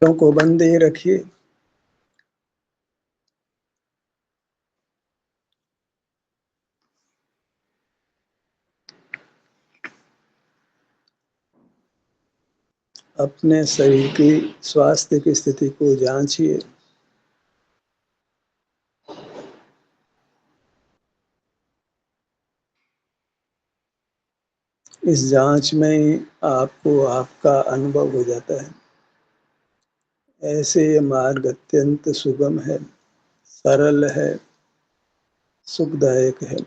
کو بندے رکھیے. اپنے شریر کی سواستھ کی استھتی کو جانچیے. اس جانچ میں ہی آپ کو آپ کا انوبھو ہو جاتا ہے. ایسے یہ مارگ اتنت سگم ہے، سرل ہے، سکھ دائک ہے.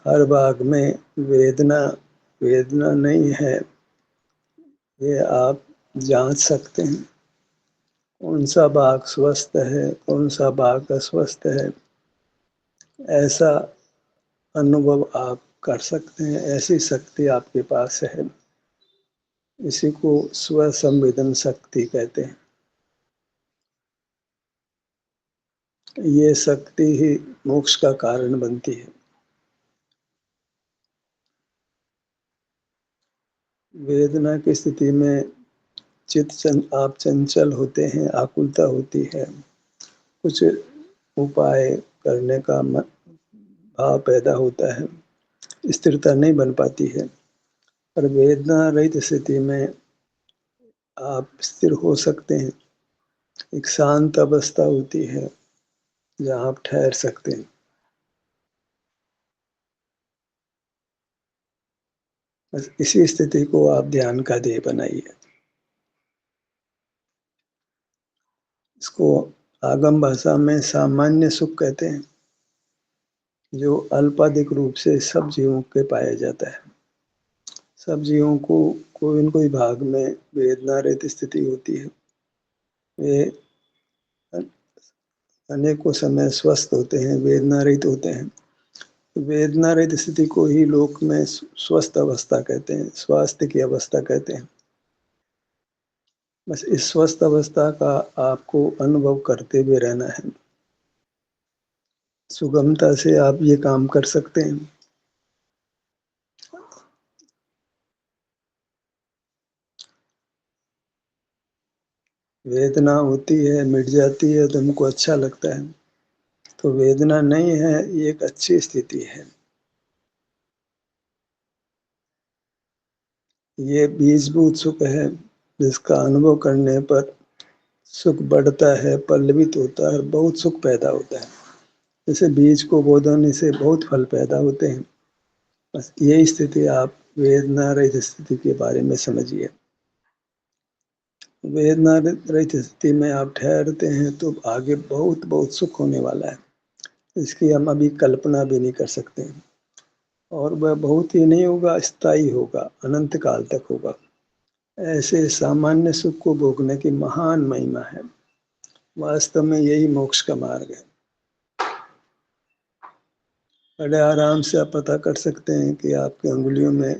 ہر بھاگ میں ویدنا نہیں ہے، یہ آپ جانچ سکتے ہیں. کون سا بھاگ سوستھ ہے، کون سا بھاگ اسوستھ ہے، ایسا انوبھو آپ کر سکتے ہیں. ایسی شکتی آپ کے پاس ہے. اسی کو سوسنویدن شکتی کہتے ہیں. یہ شکتی ہی موکش کا کارن بنتی ہے. ویدنا کی استھتی میں آپ چنچل ہوتے ہیں، آکلتا ہوتی ہے. کچھ اپائے کرنے کا بھاؤ پیدا ہوتا ہے، استھرتا نہیں بن پاتی ہے. پر ویدنا رہت استھتی میں آپ استھر ہو سکتے ہیں. ایک شانت اوستھا ہوتی ہے جہاں آپ ٹھہر سکتے ہیں. بس اسی استھتی کو آپ دھیان کا دھیے بنائیے. اس کو آگم بھاشا میں سامانیہ سکھ کہتے ہیں، جو الپادھک روپ سے سب جیووں کے پایا جاتا ہے. سب جیووں کو کوئی نہ کوئی بھاگ میں ویدنا رہت استھتی ہوتی ہے. یہ انیکوں سمے سوستھ ہوتے ہیں، ویدنا رہت ہوتے ہیں. ویدنا رہت استھتی کو ہی لوک میں سوستھ اوستھا کہتے ہیں، سواستھ کی اوستھا کہتے ہیں. بس اس سوستھ اوستھا کا آپ کو انوبھو کرتے ہوئے رہنا ہے. سگمتا سے آپ یہ کام کر سکتے ہیں. ویدنا ہوتی ہے، مٹ جاتی ہے تو ان کو اچھا لگتا ہے. تو ویدنا نہیں ہے، یہ ایک اچھی استھتی ہے. یہ بیج بھوت سکھ ہے، جس کا انوبھو کرنے پر سکھ بڑھتا ہے، پلوت ہوتا ہے، بہت سکھ پیدا ہوتا ہے. جیسے بیج کو بو دینے سے بہت پھل پیدا ہوتے ہیں. بس یہی استھتی آپ ویدنا رہت استھتی کے بارے میں سمجھیے. ویدنا رہت استھتی میں آپ ٹھہرتے ہیں تو آگے بہت بہت سکھ ہونے والا ہے. اس کی ہم ابھی کلپنا بھی نہیں کر سکتے ہیں. اور وہ بہت ہی نہیں ہوگا، استھائی ہوگا، اننت کال تک ہوگا. ایسے سامانیہ سکھ کو بھوگنے کی مہان مہیما ہے. واستو میں یہی موکش کا مارگ ہے. بڑے آرام سے آپ پتہ کر سکتے ہیں کہ آپ کی انگلیوں میں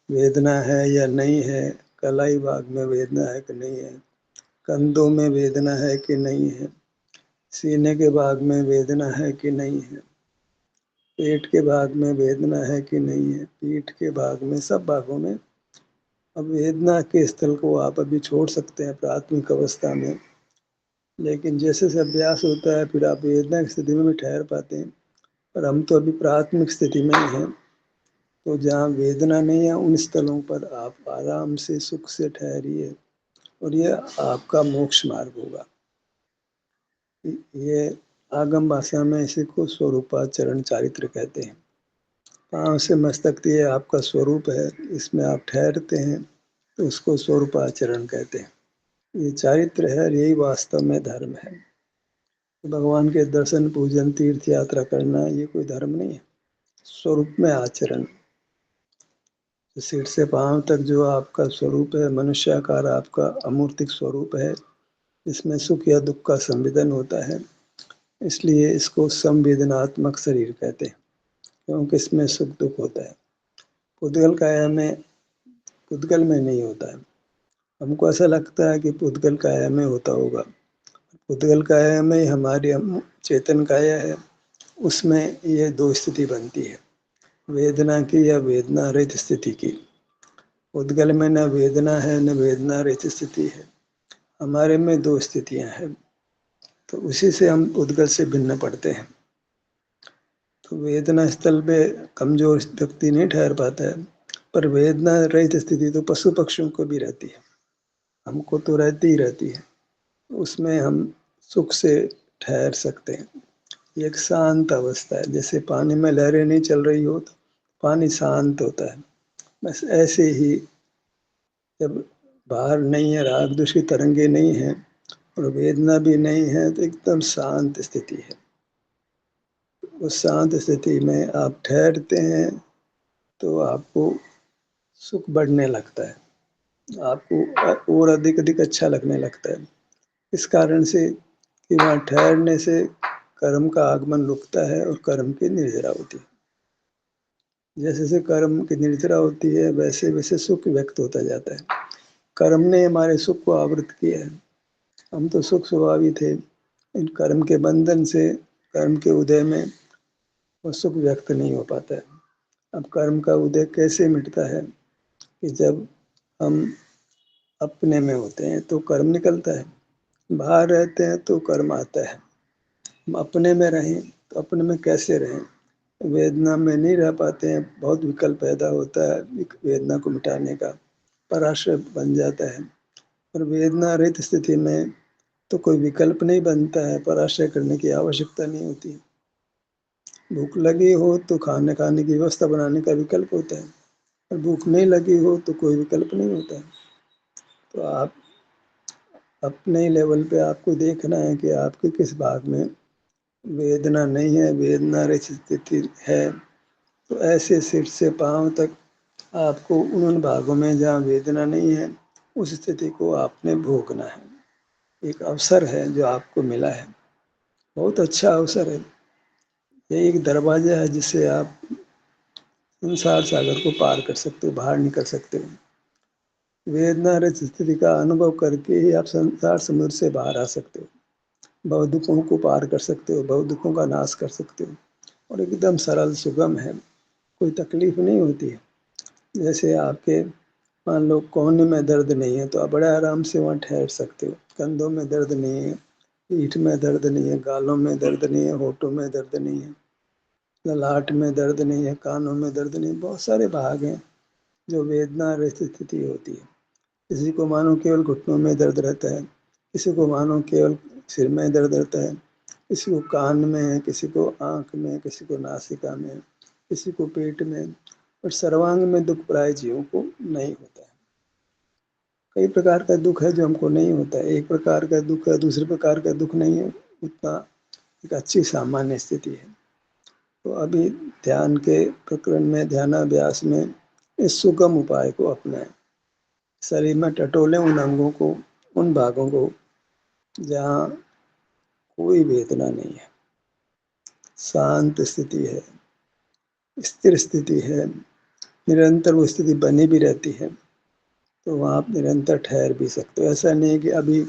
ویدنا ہے یا نہیں ہے، کلائی بھاگ میں ویدنا ہے کہ نہیں ہے، کندھوں میں ویدنا ہے کہ نہیں ہے، سینے کے بھاگ میں ویدنا ہے کہ نہیں ہے، پیٹ کے بھاگ میں ویدنا ہے کہ نہیں ہے، پیٹھ کے بھاگ میں، سب بھاگوں میں. اب ویدنا کے استھل کو آپ ابھی چھوڑ سکتے ہیں پراتھمک اوستھا میں. لیکن جیسے جیسے ابھیاس ہوتا ہے پھر آپ ویدنا کی استھتی میں بھی ٹھہر پاتے ہیں. پر ہم تو ابھی پراتھمک استھتی میں ہی ہیں. تو جہاں ویدنا نہیں ہے ان استلوں پر آپ آرام سے سکھ سے ٹھہریے، اور یہ آپ کا موکش مارگ ہوگا. یہ آگم بھاشا میں اسی کو سوروپاچرن چارتر کہتے ہیں. پاؤں سے مستک یہ آپ کا سوروپ ہے، اس میں آپ ٹھہرتے ہیں تو اس کو سوروپاچرن کہتے ہیں. یہ چارتر ہے، یہی واستو میں دھرم ہے. بھگوان کے درشن، پوجن، تیرتھ یاترا کرنا یہ کوئی دھرم نہیں ہے. سوروپ میں آچرن، سر سے پاؤں تک جو آپ کا سوروپ ہے، منشیہ کار آپ کا امورتک سوروپ ہے. اس میں سکھ یا دکھ کا سنویدن ہوتا ہے. اس لیے اس کو سمویدناتمک شریر کہتے ہیں، کیونکہ اس میں سکھ دکھ ہوتا ہے. پودگل کایا میں پودگل میں نہیں ہوتا ہے. ہم کو ایسا لگتا ہے کہ پودگل کایا میں ہوتا ہوگا. پودگل کایا میں ہماری چیتن کایا ہے، اس میں یہ دو استھتی بنتی ہے. वेदना की या वेदना रहित स्थिति की। उद्गल में न वेदना है न वेदना रहित स्थिति है, हमारे में दो स्थितियां हैं, तो उसी से हम उद्गल से भिन्न पड़ते हैं। तो वेदना स्थल पे कमजोर व्यक्ति नहीं ठहर पाता है, पर वेदना रहित स्थिति तो पशु पक्षियों को भी रहती है, हमको तो रहती ही रहती है। उसमें हम सुख से ठहर सकते हैं। ये एक शांत अवस्था है, जैसे पानी में लहरें नहीं चल रही हो तो पानी शांत होता है, बस ऐसे ही जब बाहर नहीं है, राग द्वेष की तरंगे नहीं है और वेदना भी नहीं है, तो एकदम शांत स्थिति है। उस शांत स्थिति में आप ठहरते हैं तो आपको सुख बढ़ने लगता है, आपको और अधिक अधिक अच्छा लगने लगता है। इस कारण से कि वहाँ ठहरने से कर्म का आगमन रुकता है और कर्म की निर्जरा होती है। जैसे जैसे कर्म की निर्जरा होती है वैसे वैसे सुख व्यक्त होता जाता है। कर्म ने हमारे सुख को आवृत किया है, हम तो सुख स्वभावी थे, इन कर्म के बंधन से, कर्म के उदय में वो सुख व्यक्त नहीं हो पाता है। अब कर्म का उदय कैसे मिटता है कि जब हम अपने में होते हैं तो कर्म निकलता है, बाहर रहते हैं तो कर्म आता है। हम अपने में रहें तो अपने में कैसे रहें, वेदना में नहीं रह पाते हैं, बहुत विकल्प पैदा होता है वेदना को मिटाने का, पराश्रय बन जाता है। और वेदना रहित स्थिति में तो कोई विकल्प नहीं बनता है, पराश्रय करने की आवश्यकता नहीं होती। भूख लगी हो तो खाने खाने की व्यवस्था बनाने का विकल्प होता है, और भूख नहीं लगी हो तो कोई विकल्प नहीं होता है। तो आप अपने लेवल पे आपको देखना है कि आपके किस भाग में वेदना नहीं है, वेदना रहित स्थिति है। तो ऐसे सिर से पांव तक आपको उन भागों में जहाँ वेदना नहीं है, उस स्थिति को आपने भोगना है। एक अवसर है जो आपको मिला है, बहुत अच्छा अवसर है। ये एक दरवाजा है जिससे आप संसार सागर को पार कर सकते हो, बाहर निकल सकते हो। वेदना रहित स्थिति का अनुभव करके ही आप संसार समुद्र से बाहर आ सकते हो, बहुत दुखों को पार कर सकते हो, बहुत दुखों का नाश कर सकते हो। और एकदम सरल सुगम है, कोई तकलीफ नहीं होती है। जैसे आपके मान लो कोहनी में दर्द नहीं है तो आप बड़े आराम से वहाँ ठहर सकते हो, कंधों में दर्द नहीं है, पीठ में दर्द नहीं है, गालों में दर्द नहीं है, होठों में दर्द नहीं है, ललाट में दर्द नहीं है, कानों में दर्द नहीं है। बहुत सारे भाग हैं जो वेदना रहित स्थिति होती है। किसी को मानो केवल घुटनों में दर्द रहता है, किसी को मानो केवल सिर में दर्द रहता है, किसी को कान में है, किसी को आँख में, किसी को नासिका में, किसी को पेट में। और सर्वांग में दुख प्राय जीवों को नहीं होता है। कई प्रकार का दुख है जो हमको नहीं होता है, एक प्रकार का दुख है, दूसरे प्रकार का दुख नहीं है, उतना एक अच्छी सामान्य स्थिति है। तो अभी ध्यान के प्रकरण में, ध्यानाभ्यास में इस सुगम उपाय को अपनाएं। शरीर में टटोलें उन अंगों को, उन भागों को जहाँ कोई वेदना नहीं है, शांत स्थिति है, स्थिर स्थिति है, निरंतर वो स्थिति बनी भी रहती है, तो वहाँ आप निरंतर ठहर भी सकते हो। ऐसा नहीं है कि अभी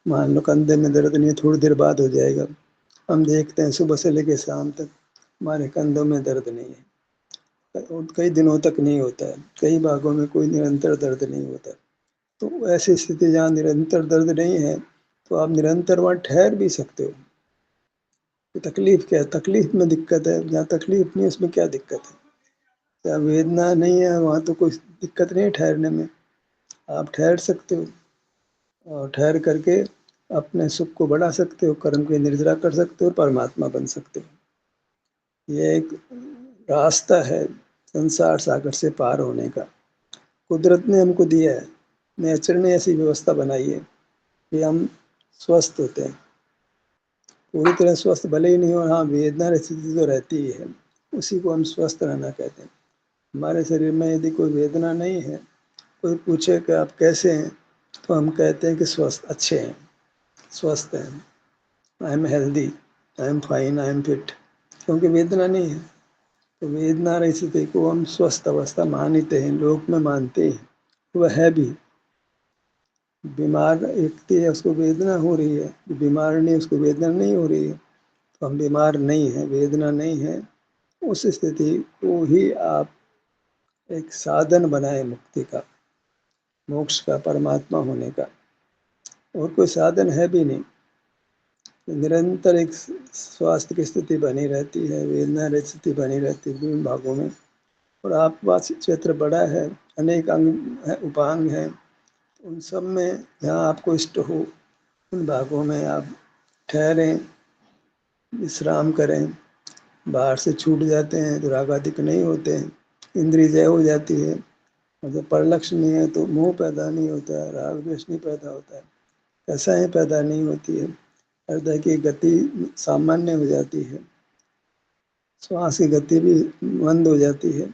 मान लो कंधे में दर्द नहीं है, थोड़ी देर बाद हो जाएगा। हम देखते हैं सुबह से लेकर शाम तक हमारे कंधों में दर्द नहीं है, कई दिनों तक नहीं होता है, कई भागों में कोई निरंतर दर्द नहीं होता। तो ऐसी स्थिति जहाँ निरंतर दर्द नहीं है तो आप निरंतर वहाँ ठहर भी सकते हो। तो तकलीफ क्या है, तकलीफ में दिक्कत है, जहाँ तकलीफ नहीं उसमें क्या दिक्कत है। जहाँ वेदना नहीं है वहाँ तो कोई दिक्कत नहीं है ठहरने में, आप ठहर सकते हो और ठहर करके अपने सुख को बढ़ा सकते हो, कर्म की निर्जरा कर सकते हो, परमात्मा बन सकते हो। ये एक रास्ता है संसार सागर से पार होने का, कुदरत ने हमको दिया है, नेचर ने ऐसी व्यवस्था बनाई है कि हम स्वस्थ होते हैं। पूरी तरह स्वस्थ भले ही नहीं हो, हाँ वेदना स्थिति तो रहती ही है, उसी को हम स्वस्थ रहना कहते हैं। हमारे शरीर में यदि कोई वेदना नहीं है, कोई पूछे कि आप कैसे हैं, तो हम कहते हैं कि स्वस्थ, अच्छे हैं, स्वस्थ हैं, I am healthy, I am fine, I am fit, क्योंकि वेदना नहीं है। तो वेदना रही स्थिति को हम स्वस्थ अवस्था मानते हैं, लोक में मानते हैं, वह है भी। बीमार व्यक्ति है उसको वेदना हो रही है, बीमार नहीं उसको वेदना नहीं हो रही है, तो हम बीमार नहीं हैं, वेदना नहीं है, اس استھتی کو ہی آپ ایک سادھن بنائے مکتی کا، موکش کا، پرماتما ہونے کا، اور کوئی سادھن ہے بھی نہیں۔ نرنتر ایک سواستھ کی استھتی بنی رہتی ہے، ویدنا رہت استھتی بنی رہتی ہے وبھن بھاگوں میں، اور آپ پاس چھیتر بڑا ہے، انیک انگ اپانگ ہیں، ان سب میں جہاں آپ کو اشٹ ہو ان بھاگوں میں آپ ٹھہریں، وشرام کریں، باہر سے چھوٹ جاتے ہیں تو راگادک نہیں ہوتے ہیں، اندری جے ہو جاتی ہے، اور جب پرلکش نہیں ہے تو موہ پیدا نہیں ہوتا ہے، راگ دویش نہیں پیدا ہوتا ہے، کسائیں پیدا نہیں ہوتی ہے، ہردے کی گتی سامانیہ ہو جاتی ہے، سواس کی گتی بھی مند ہو جاتی ہے،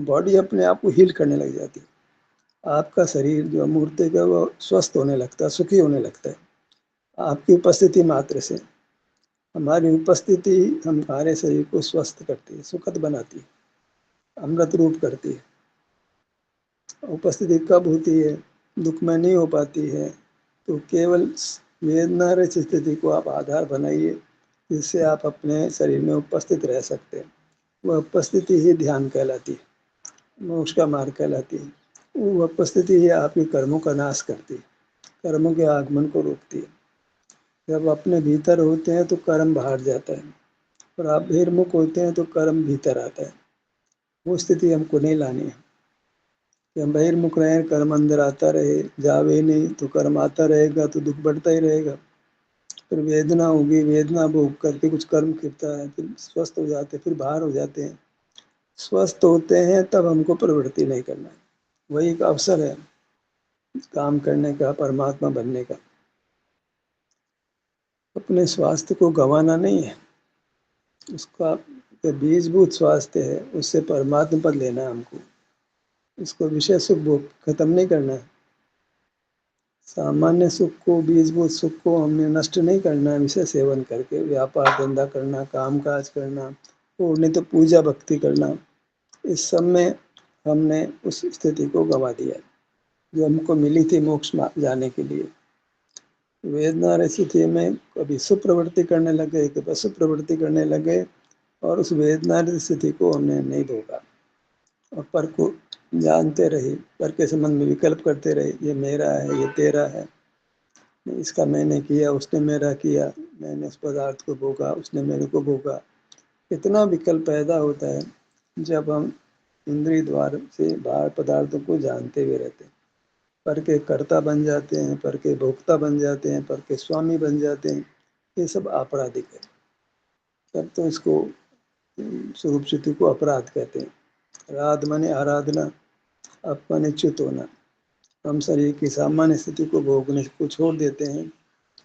باڈی اپنے آپ کو ہیل کرنے لگ جاتی ہے، آپ کا شریر جو مورتی کا وہ سوستھ ہونے لگتا ہے، سکھی ہونے لگتا ہے آپ کی اپستھتی ماتر سے۔ ہماری اپستھتی ہمارے شریر کو سوستھ کرتی ہے، سکھد بناتی ہے، امرت روپ کرتی ہے۔ اپستھتی کب ہوتی ہے؟ دکھ میں نہیں ہو پاتی ہے تو کیول ویدنا رہت استھتی کو آپ آدھار بنائیے، جس سے آپ اپنے شریر میں اپستھت رہ سکتے ہیں، وہ اپستھتی ہی دھیان کہلاتی ہے، موکش کا مارگ کہلاتی ہے۔ وہ اپستھتی ہی آپ کے کرموں کا ناش کرتی ہے، کرموں کے آگمن کو روکتی ہے۔ جب اپنے بھیتر ہوتے ہیں تو کرم باہر جاتا ہے، اور آپ بہرمکھ ہوتے ہیں تو کرم بھیتر آتا ہے۔ وہ استھتی ہم کو نہیں لانی ہے کہ ہم بہرمکھ رہیں، کرم اندر آتا رہے، جاوے نہیں تو کرم آتا رہے گا تو دکھ بڑھتا ہی رہے گا، پھر ویدنا ہوگی، ویدنا بھوگ کر کے کچھ کرم کرتا ہے، پھر سوستھ ہو جاتے ہیں، پھر باہر ہو جاتے ہیں۔ سوستھ ہوتے ہیں تب ہم کو پرورتی نہیں کرنا ہے، وہی ایک اوسر ہے کام کرنے کا، پرماتما بننے کا۔ اپنے سواستھ کو گنوانا نہیں ہے، اس کا بیج بھوت سواستھ ہے، اس سے پرماتما پد لینا ہے ہم کو، اس کو وشے سکھ بھوگ ختم نہیں کرنا ہے۔ سامانیہ سکھ کو، بیج بھوت سکھ کو ہم نے نشٹ نہیں کرنا ہے وشے سیون کر کے، ویاپار دھندا کرنا، کام کاج کرنا، اور نہیں تو پوجا بھکتی کرنا، اس سب میں ہم نے اس استھتی کو گنوا دیا جو ہم کو ملی تھی موکش جانے کے لیے۔ ویدنا رہت استھتی میں کبھی سپروورتی کرنے لگے، کبھی اسپروورتی کرنے لگے، اور اس ویدنا رہت استھتی کو ہم نے نہیں بھوگا، اور پر کو جانتے رہے، پر کے سمبندھ میں وکلپ کرتے رہے، یہ میرا ہے، یہ تیرا ہے، اس کا میں نے کیا، اس نے میرا کیا، میں نے اس پدارتھ کو بھوگا، اس نے میرے کو بھوگا۔ اتنا وکلپ پیدا ہوتا ہے جب ہم اندری دوار سے باہر پدارتھوں کو جانتے ہوئے رہتے ہیں، پر کے کرتا بن جاتے ہیں، پر کے بھوکتا بن جاتے ہیں، پر کے سوامی بن جاتے ہیں، یہ سب آپرادک ہے۔ تب تو اس کو سوروپ ستھی کو اپرادھ کہتے ہیں۔ رادھ مانے آرادھنا، اپ مانے च्युत ہونا۔ ہم شریر کی سامانیہ استھتی کو بھوگنے کو چھوڑ دیتے ہیں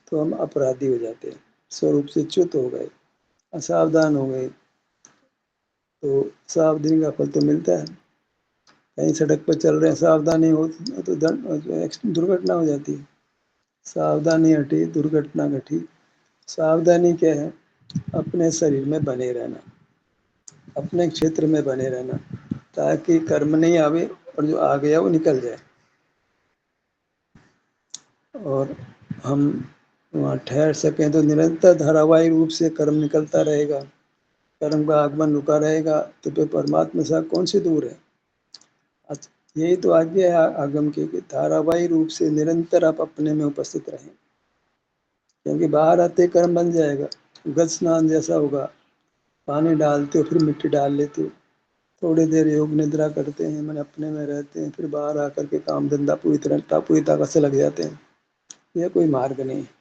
تو ہم اپرادھی ہو جاتے ہیں، سوروپ سے च्युत ہو گئے، اساودھان ہو گئے، تو ساودھانی کا پھل تو ملتا ہے۔ کہیں سڑک پر چل رہے ہیں، ساودھانی ہو تو درگھٹنا ہو جاتی ہے۔ ساودھانی ہٹی، درگھٹنا گھٹی۔ ساودھانی کیا ہے؟ اپنے شریر میں بنے رہنا، اپنے چھیتر میں بنے رہنا، تاکہ کرم نہیں آوے اور جو آ گیا وہ نکل جائے، اور ہم وہاں ٹھہر سکیں۔ تو نرنتر دھاراواہی روپ سے کرم نکلتا رہے گا، کرم کا آگمن رکا رہے گا، تو پھر پرماتما سے کون سی دور ہے؟ یہی تو آگیا ہے آگم کی، کہ دھاراواہی روپ سے نرنتر آپ اپنے میں اپستھت رہیں، کیونکہ باہر آتے کرم بن جائے گا، گج اسنان جیسا ہوگا، پانی ڈالتے ہو پھر مٹی ڈال لیتے ہو، تھوڑی دیر یوگ ندرا کرتے ہیں، من اپنے میں رہتے ہیں، پھر باہر آ کر کے کام دھندا پوری طاقت سے لگ جاتے ہیں۔ یہ کوئی مارگ نہیں ہے۔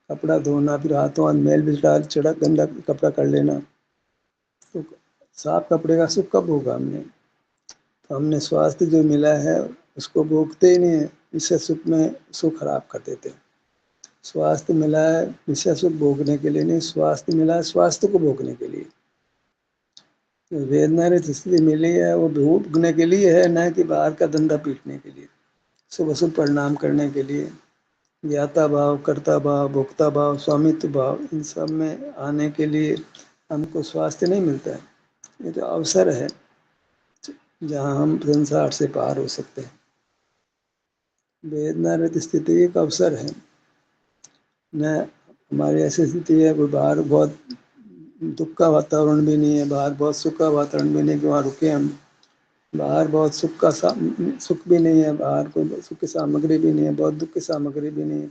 کپڑا دھونا، پھر ہاتھوں ہاتھ میل بچڑا چڑا گندا کپڑا کر لینا، تو صاف کپڑے کا سکھ کب ہوگا؟ ہم نے سواستھ جو ملا ہے اس کو بھوگتے ہی نہیں ہے، اس سے سکھ میں سکھ خراب کر دیتے ہیں۔ سواستھ ملا ہے وشے سکھ بھوگنے کے لیے نہیں، سواستھ ملا ہے سواستھ کو بھوگنے کے لیے۔ ویدنا رہت استھتی ملی ہے وہ بھوگنے کے لیے ہے، نہ کہ باہر کا دھندا پیٹنے کے لیے، شبھ اشبھ پرنام کرنے کے لیے۔ گیاتا بھاؤ، کرتا بھاؤ، بھوکتا بھاؤ، سوامیتو بھاؤ، ان سب میں آنے کے لیے ہم کو سواستھ نہیں ملتا ہے۔ یہ تو اوسر ہے جہاں ہم سنسار سے پار ہو سکتے ہیں۔ ویدنا رہت استھتی ایک اوسر ہے، نہ ہماری ایسی استھتی ہے کوئی باہر بہت दुख का वातावरण भी नहीं है, बाहर बहुत सुख का वातावरण भी नहीं कि वहाँ रुके हम। बाहर बहुत सुख भी नहीं है, बाहर कोई सुख की सामग्री भी नहीं है, बहुत दुख की सामग्री भी नहीं है,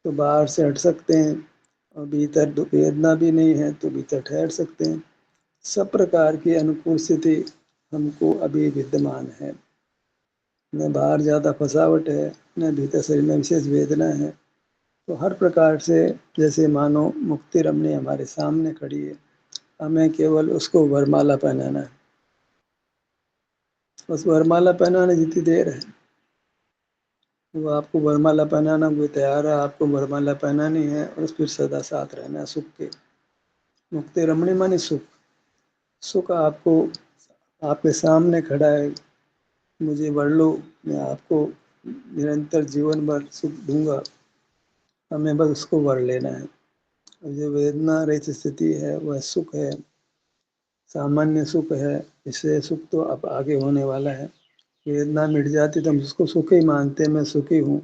तो बाहर से हट सकते हैं। और भीतर वेदना भी नहीं है तो भीतर ठहर सकते हैं। सब प्रकार की अनुकूल स्थिति हमको अभी विद्यमान है। न बाहर ज़्यादा फंसावट है, न भीतर शरीर में विशेष वेदना है। तो हर प्रकार से जैसे मानो मुक्ति रमणी हमारे सामने खड़ी है, हमें केवल उसको वरमाला पहनाना है। बस वरमाला पहनाने जितनी देर है, वो आपको वरमाला पहनाना कोई तैयार है, आपको वरमाला पहनानी है और फिर सदा साथ रहना है सुख के। मुक्ति रमणी मानी सुख। सुख आपको आपके सामने खड़ा है, मुझे वर लो, मैं आपको निरंतर जीवन भर सुख दूंगा, हमें बस उसको वर लेना है। और जो वेदना रहित स्थिति है वह सुख है, सामान्य सुख है। इससे सुख तो अब आगे होने वाला है। वेदना मिट जाती तो हम उसको सुख ही मानते हैं, मैं सुखी हूँ।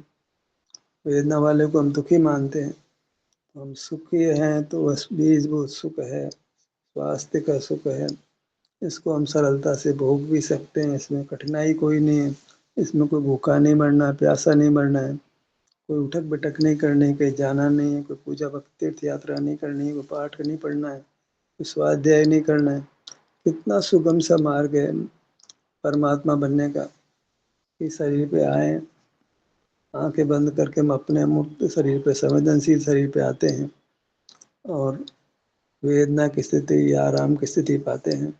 वेदना वाले को हम दुखी मानते हैं। तो हम सुखी हैं तो वह बीजभूत सुख है, स्वास्थ्य का सुख है। इसको हम सरलता से भोग भी सकते हैं, इसमें कठिनाई कोई नहीं है। इसमें कोई भूखा नहीं मरना है, प्यासा नहीं मरना है, कोई उठक बैठक नहीं करनी, कहीं जाना नहीं है, कोई पूजा भक्ति तीर्थ यात्रा नहीं करनी है, कोई पाठ नहीं पढ़ना है, कोई स्वाध्याय नहीं करना है। कितना सुगम सा मार्ग है परमात्मा बनने का कि शरीर पे आए, आंखें बंद करके हम अपने मुक्त शरीर पे, संवेदनशील शरीर पे आते हैं और वेदना की स्थिति या आराम की स्थिति पाते हैं।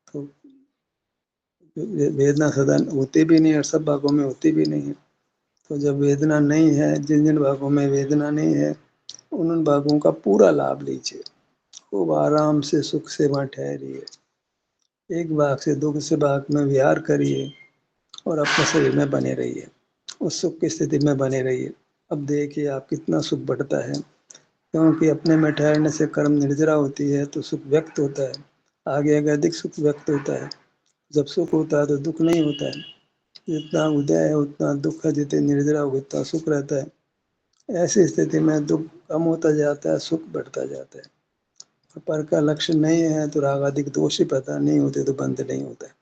तो वेदना सदा होती भी नहीं और सब भागों में होती भी नहीं है। तो जब वेदना नहीं है, जिन जिन भागों में वेदना नहीं है, उन भागों का पूरा लाभ लीजिए, खूब आराम से सुख से वहाँ ठहरिए, एक भाग से दूसरे भाग में विहार करिए और अपने शरीर में बने रहिए, उस सुख की स्थिति में बने रहिए। अब देखिए आप कितना सुख बढ़ता है, क्योंकि अपने में ठहरने से कर्म निर्जरा होती है तो सुख व्यक्त होता है, आगे आगे अधिक सुख व्यक्त होता है। जब सुख होता है तो दुख नहीं होता है, जितना उदय है उतना दुख है, जितनी निर्जरा हो उतना सुख रहता है। ऐसी स्थिति में दुख कम होता जाता है, सुख बढ़ता जाता है। पर का लक्ष्य नहीं है तो राग आदि दोष ही पैदा नहीं होते तो बंद नहीं होता है।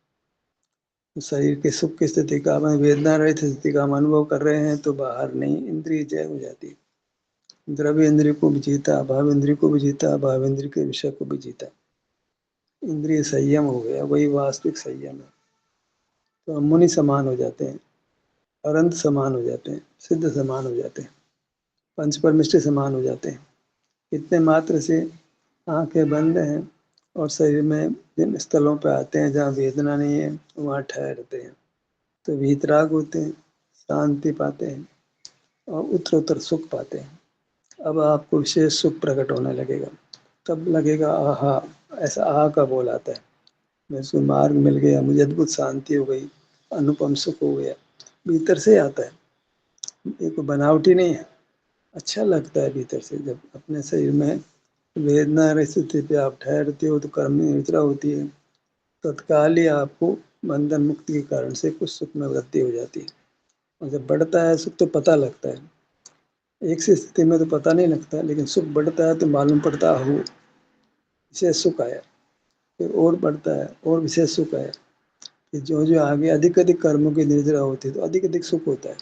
तो शरीर के सुख की स्थिति का, हमें वेदना रहित स्थिति का हम अनुभव कर रहे हैं तो बाहर नहीं, इंद्रिय जय हो जाती है। द्रव्य इंद्रिय को भी जीता, भाव इंद्रिय को भी जीता, भाव इंद्रिय के विषय को भी जीता, इंद्रिय संयम हो गया, वही वास्तविक संयम है। तो हम मुनि समान हो जाते हैं, अनंत समान हो जाते हैं, सिद्ध समान हो जाते हैं, पंच परमिष्ठ समान हो जाते हैं। इतने मात्र से आंखें बंद हैं और शरीर में जिन स्थलों पर आते हैं जहाँ वेदना नहीं है वहाँ ठहरते हैं तो वीतराग होते हैं, शांति पाते हैं और उत्तर उत्तर सुख पाते हैं। अब आपको विशेष सुख प्रकट होने लगेगा, तब लगेगा आहा, ऐसा आहा का बोल आता है, मैं उसको मार्ग मिल गया, मुझे अद्भुत शांति हो गई, अनुपम सुख हो गया। भीतर से आता है, ये कोई बनावटी नहीं है। अच्छा लगता है भीतर से जब अपने शरीर में वेदना स्थिति पे आप ठहरते हो तो कर्म में निद्रा होती है, तत्काल ही आपको बंधन मुक्ति के कारण से कुछ सुख में वृद्धि हो जाती है। और जब बढ़ता है सुख तो पता लगता है, एक सी स्थिति में तो पता नहीं लगता, लेकिन सुख बढ़ता है तो मालूम पड़ता हो विशेष सुख आया, फिर और बढ़ता है और विशेष सुख आया। कि जो जो आगे अधिक अधिक कर्मों की निर्जरा होती है तो अधिक अधिक सुख होता है,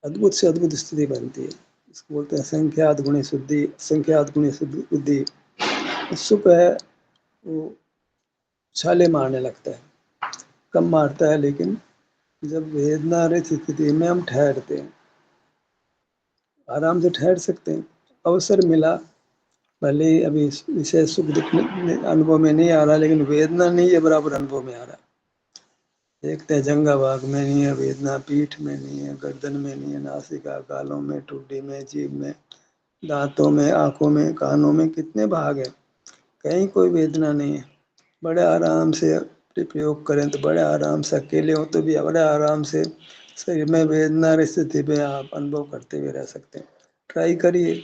अद्भुत से अद्भुत स्थिति बनती है। इसको बोलते हैं संख्यात गुणी शुद्धि, संख्यात गुणी शुद्धि बुद्धि। सुख है वो छाले मारने लगता है, कम मारता है, लेकिन जब वेदना रहित स्थिति में हम ठहरते हैं, आराम से ठहर सकते हैं। अवसर मिला, भले ही अभी विशेष सुख दुख अनुभव में नहीं आ रहा, लेकिन वेदना नहीं है बराबर अनुभव में आ रहा। देखते हैं जंगा भाग में नहीं है वेदना, पीठ में नहीं है, गर्दन में नहीं है, नासिका, गालों में, ठुड्डी में, जीभ में, दांतों में, आंखों में, कानों में, कितने भाग है, कहीं कोई वेदना नहीं है। बड़े आराम से प्रयोग करें तो बड़े आराम से, अकेले हो तो भी बड़े आराम से शरीर में वेदना स्थिति में आप अनुभव करते हुए रह सकते हैं। ट्राई करिए।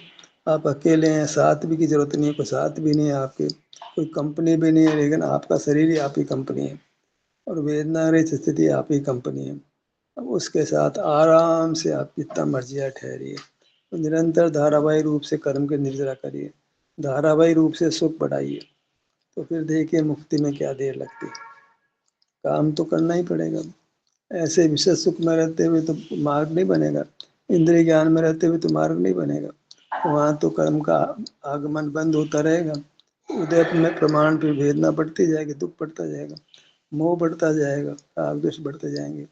आप अकेले हैं, साथ भी की जरूरत नहीं है, कोई साथ भी नहीं है आपके, कोई कंपनी भी नहीं है, लेकिन आपका शरीर ही आपकी कंपनी है और वेदना रहित स्थिति आप ही कंपनी है। अब उसके साथ आराम से आप जितना मर्जी ठहरिए, तो निरंतर धारावाहिक रूप से कर्म की निर्जरा करिए। धारावाही रूप से सुख बढ़ाइए, तो फिर देखिए मुक्ति में क्या देर लगती है। काम तो करना ही पड़ेगा। ऐसे विषय सुख में रहते हुए तो मार्ग नहीं बनेगा, इंद्रिय ज्ञान में रहते हुए तो मार्ग नहीं बनेगा। वहाँ तो कर्म का आगमन बंद होता रहेगा। उदय में प्रमाण पे भेदना बढ़ती जाएगी, दुख बढ़ता जाएगा, मोह बढ़ता जाएगा, राग द्वेष बढ़ते जाएंगे,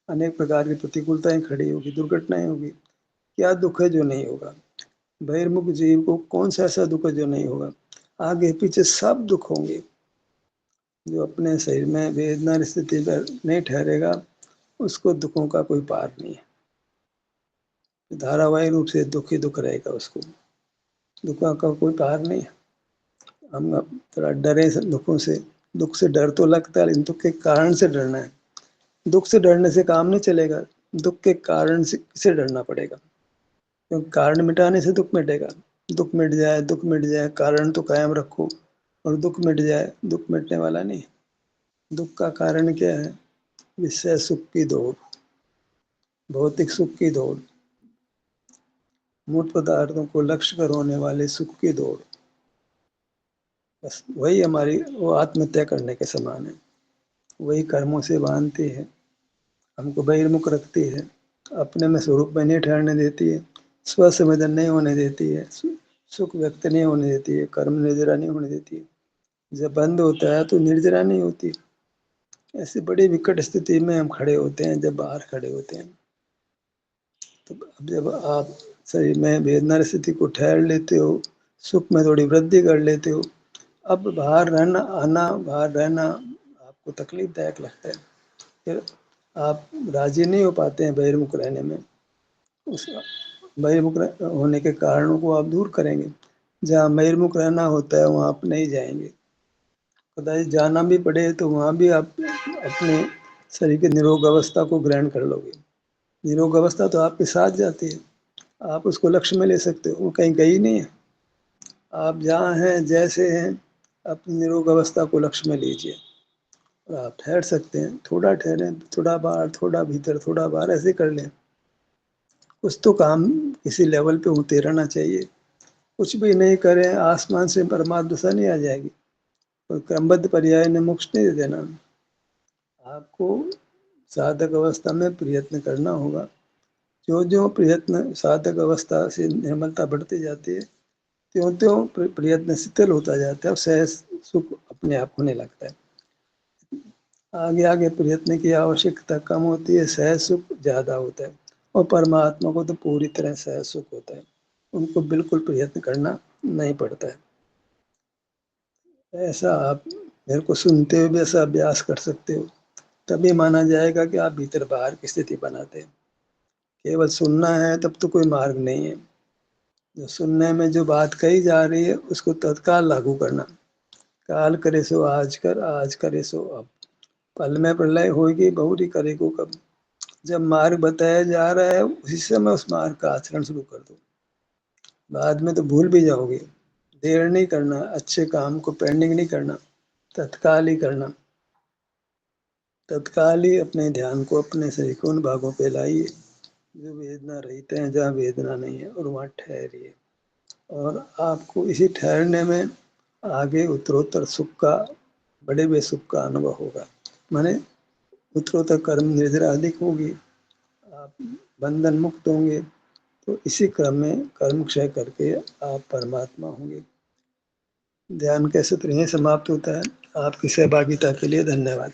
अनेक प्रकार की प्रतिकूलताएं खड़ी होगी, दुर्घटनाएं होगी। क्या दुख है जो नहीं होगा? बहिर्मुख जीव को कौन सा ऐसा दुख है जो नहीं होगा? आगे पीछे सब दुख होंगे। जो अपने शरीर में वेदना स्थिति पर नहीं ठहरेगा, उसको दुखों का कोई पार नहीं है। धारावाहिक रूप से दुख ही दुख रहेगा, उसको दुखों का कोई पार नहीं है। हम थोड़ा डरे दुखों से, दुख से डर तो लगता है, लेकिन दुख के कारण से डरना है। दुख से डरने से काम नहीं चलेगा, दुख के कारण से डरना पड़ेगा, क्योंकि कारण मिटाने से दुख मिटेगा। दुख मिट जाए, दुख मिट जाए, कारण तो कायम रखो, और दुख मिट जाए, दुख मिटने वाला नहीं। दुख का कारण क्या है? विषय सुख की दौड़, भौतिक सुख की दौड़, मूर्त पदार्थों को लक्ष्य कर होने वाले सुख की दौड़। बस वही हमारी वो आत्महत्या करने के समान है। वही कर्मों से बांधती है, हमको बहिर्मुख रखती है, अपने में स्वरूप में नहीं ठहरने देती है, स्व संवेदन नहीं होने देती है, सुख व्यक्त नहीं होने देती है, कर्म निर्जरा नहीं होने देती है। जब बंद होता है तो निर्जरा नहीं होती। ऐसी बड़ी विकट स्थिति में हम खड़े होते हैं, जब बाहर खड़े होते हैं। तो जब आप शरीर में वेदना स्थिति को ठहर लेते हो, सुख में थोड़ी वृद्धि कर लेते हो, अब बाहर रहना आना, बाहर रहना आपको तकलीफदायक लगता है। फिर आप राजी नहीं हो पाते हैं बहिर्मुख रहने में। उस बहिर्मुख होने के कारणों को आप दूर करेंगे। जहाँ बहिर्मुख रहना होता है वहाँ आप नहीं जाएंगे। कदाचित जाना भी पड़े तो वहाँ भी आप अपने शरीर के निरोग अवस्था को ग्रहण कर लोगे। निरोग अवस्था तो आपके साथ जाती है, आप उसको लक्ष्य में ले सकते हो, वो कहीं गई नहीं है। आप जहाँ हैं, जैसे हैं, अपनी निरोग अवस्था को लक्ष्य में लीजिए, और आप ठहर सकते हैं। थोड़ा ठहरें, थोड़ा बाहर, थोड़ा भीतर, थोड़ा बाहर, ऐसे कर लें। कुछ तो काम किसी लेवल पे होते रहना चाहिए। कुछ भी नहीं करें, आसमान से परमात्मा दशा नहीं आ जाएगी, और क्रमबद्ध पर्याय ने मोक्ष नहीं दे देना। आपको साधक अवस्था में प्रयत्न करना होगा। जो जो प्रयत्न साधक अवस्था से निर्मलता बढ़ती जाती है, त्यों त्यों प्रयत्न शिथिल होता जाता है, और सहज सुख अपने आप होने लगता है। आगे आगे प्रयत्न की आवश्यकता कम होती है, सहज सुख ज्यादा होता है। और परमात्मा को तो पूरी तरह सहज सुख होता है, उनको बिल्कुल प्रयत्न करना नहीं पड़ता है। ऐसा आप मेरे को सुनते हुए भी ऐसा अभ्यास कर सकते हो, तभी माना जाएगा कि आप भीतर बाहर की स्थिति बनाते हैं। केवल सुनना है तब तो कोई मार्ग नहीं है। जो सुनने में जो बात कही जा रही है उसको तत्काल लागू करना। काल करे सो आज कर, आज करे सो अब। पल में प्रलय होगी, बहुरी करेगो कब। जब मार्ग बताया जा रहा है उसी समय उस मार्ग का आचरण शुरू कर दो। बाद में तो भूल भी जाओगे। देर नहीं करना, अच्छे काम को पेंडिंग नहीं करना, तत्काल ही करना। तत्काल ही अपने ध्यान को अपने शरीर के उन भागों पे लाइए जो वेदना रहित हैं, जहाँ वेदना नहीं है, और वहाँ ठहरिए। और आपको इसी ठहरने में आगे उत्तरोत्तर सुख का, बड़े बड़े सुख का अनुभव होगा। माने उत्तरोत्तर कर्म निर्जरा अधिक होगी, आप बंधन मुक्त होंगे। तो इसी क्रम में कर्म क्षय करके आप परमात्मा होंगे। ध्यान का सत्र यहीं समाप्त होता है। आपकी सहभागिता के लिए धन्यवाद।